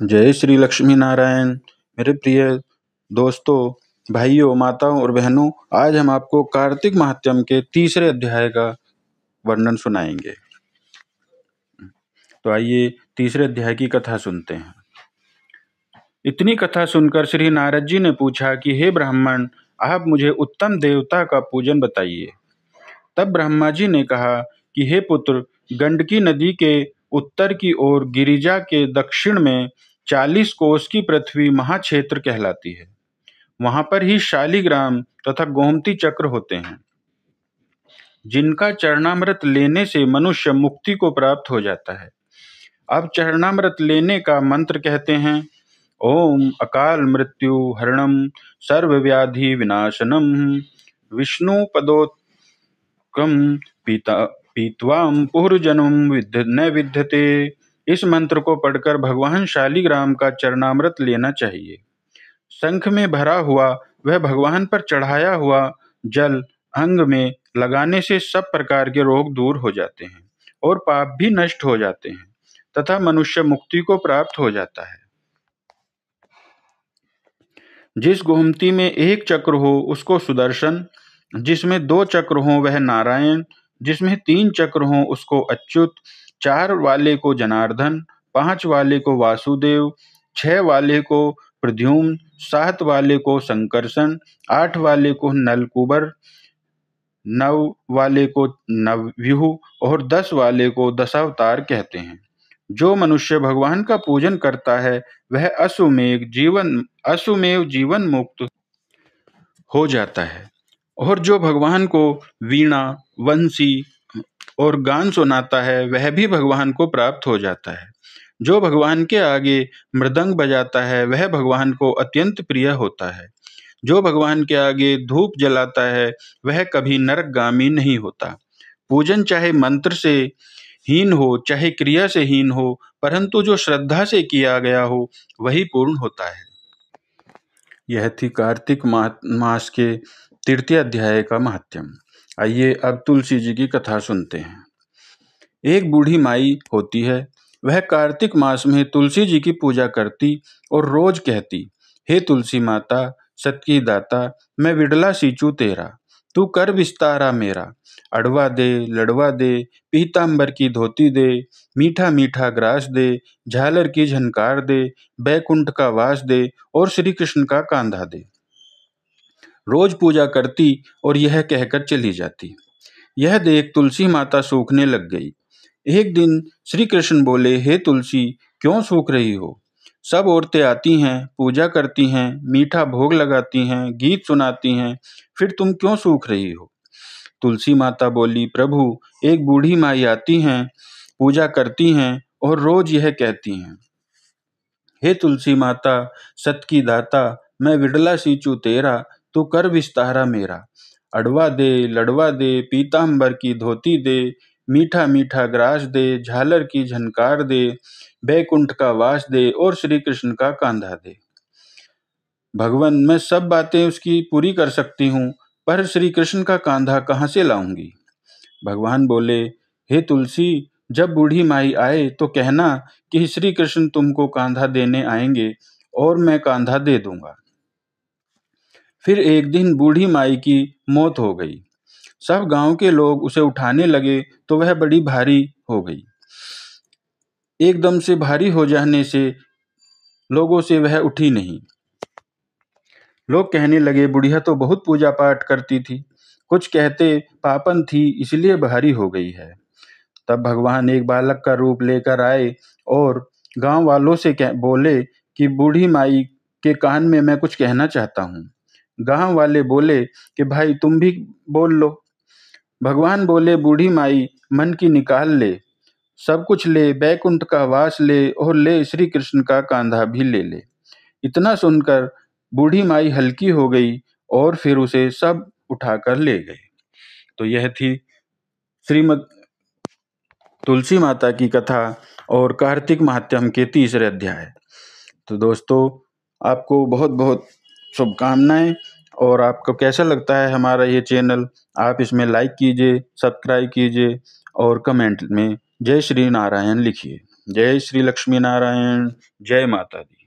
जय श्री लक्ष्मी नारायण। मेरे प्रिय दोस्तों, भाइयों, माताओं और बहनों, आज हम आपको कार्तिक महात्यम के तीसरे अध्याय का वर्णन सुनाएंगे। तो आइए तीसरे अध्याय की कथा सुनते हैं। इतनी कथा सुनकर श्री नारद जी ने पूछा कि हे ब्राह्मण, आप मुझे उत्तम देवता का पूजन बताइए। तब ब्रह्मा जी ने कहा कि हे पुत्र, गंडकी नदी के उत्तर की ओर गिरिजा के दक्षिण में 40 कोस की पृथ्वी महाक्षेत्र कहलाती है। वहां पर ही शालिग्राम तथा गोमती चक्र होते हैं, जिनका चरणामृत लेने से मनुष्य मुक्ति को प्राप्त हो जाता है। अब चरणामृत लेने का मंत्र कहते हैं। ओम अकाल मृत्यु हरणम सर्वव्याधि विनाशनम विष्णु पदोत्कम पीत्वाम पुहर्जन्म न विद्यते। इस मंत्र को पढ़कर भगवान शालिग्राम का चरणामृत लेना चाहिए। शंख में भरा हुआ वह भगवान पर चढ़ाया हुआ जल अंग में लगाने से सब प्रकार के रोग दूर हो जाते हैं और पाप भी नष्ट हो जाते हैं तथा मनुष्य मुक्ति को प्राप्त हो जाता है। जिस गोमती में एक चक्र हो उसको सुदर्शन, जिसमें 2 चक्र हो वह नारायण, जिसमें 3 चक्र हो उसको अच्युत, 4 वाले को जनार्दन, 5 वाले को वासुदेव, 6 वाले को प्रद्युम्न, 7 वाले को संकर्षण, 8 वाले को नलकूबर, 9 वाले को नवव्यूह और 10 वाले को दशावतार कहते हैं। जो मनुष्य भगवान का पूजन करता है वह अश्वमेव जीवन मुक्त हो जाता है, और जो भगवान को वीणा, वंशी और गान सुनाता है वह भी भगवान को प्राप्त हो जाता है। जो भगवान के आगे मृदंग बजाता है वह भगवान को अत्यंत प्रिय होता है। जो भगवान के आगे धूप जलाता है वह कभी नरकगामी नहीं होता। पूजन चाहे मंत्र से हीन हो चाहे क्रिया से हीन हो, परंतु जो श्रद्धा से किया गया हो वही पूर्ण होता है। यह थी कार्तिक मास के तृतीय अध्याय का महात्म्य। आइए अब तुलसी जी की कथा सुनते हैं। एक बूढ़ी माई होती है। वह कार्तिक मास में तुलसी जी की पूजा करती और रोज कहती, हे तुलसी माता सत की दाता, मैं विडला सींचू तेरा, तू कर विस्तारा मेरा। अड़वा दे, लड़वा दे, पीतांबर की धोती दे, मीठा मीठा ग्रास दे, झालर की झनकार दे, बैकुंठ का वास दे और श्री कृष्ण का कांधा दे। रोज पूजा करती और यह कहकर चली जाती। यह देख तुलसी माता सूखने लग गई। एक दिन श्री कृष्ण बोले, हे तुलसी, क्यों सूख रही हो? सब औरतें आती हैं, पूजा करती हैं, मीठा भोग लगाती हैं, गीत सुनाती हैं, फिर तुम क्यों सूख रही हो? तुलसी माता बोली, प्रभु, एक बूढ़ी माई आती हैं, पूजा करती हैं और रोज यह कहती हैं, हे तुलसी माता सत की दाता, मैं विडला सींचू तेरा, तू कर विस्तारा मेरा। अड़वा दे, लड़वा दे, पीतांबर की धोती दे, मीठा मीठा ग्रास दे, झालर की झनकार दे, बैकुंठ का वास दे और श्री कृष्ण का कांधा दे। भगवान, मैं सब बातें उसकी पूरी कर सकती हूँ, पर श्री कृष्ण का कांधा कहाँ से लाऊंगी? भगवान बोले, हे तुलसी, जब बूढ़ी माई आए तो कहना कि श्री कृष्ण तुमको कांधा देने आएंगे और मैं कांधा दे दूंगा। फिर एक दिन बूढ़ी माई की मौत हो गई। सब गांव के लोग उसे उठाने लगे तो वह बड़ी भारी हो गई। एकदम से भारी हो जाने से लोगों से वह उठी नहीं। लोग कहने लगे, बुढ़िया तो बहुत पूजा पाठ करती थी। कुछ कहते पापन थी इसलिए भारी हो गई है। तब भगवान एक बालक का रूप लेकर आए और गांव वालों से बोले कि बूढ़ी माई के कान में मैं कुछ कहना चाहता हूँ। गांव वाले बोले कि भाई तुम भी बोल लो। भगवान बोले, बूढ़ी माई, मन की निकाल ले, सब कुछ ले, बैकुंठ का वास ले और ले श्री कृष्ण का कांधा भी ले ले। इतना सुनकर बूढ़ी माई हल्की हो गई और फिर उसे सब उठाकर ले गए। तो यह थी श्रीमद तुलसी माता की कथा और कार्तिक महात्यम के तीसरे अध्याय। तो दोस्तों, आपको बहुत बहुत शुभकामनाएं। और आपको कैसा लगता है हमारा ये चैनल? आप इसमें लाइक कीजिए, सब्सक्राइब कीजिए और कमेंट में जय श्री नारायण लिखिए। जय श्री लक्ष्मी नारायण। जय माता दी।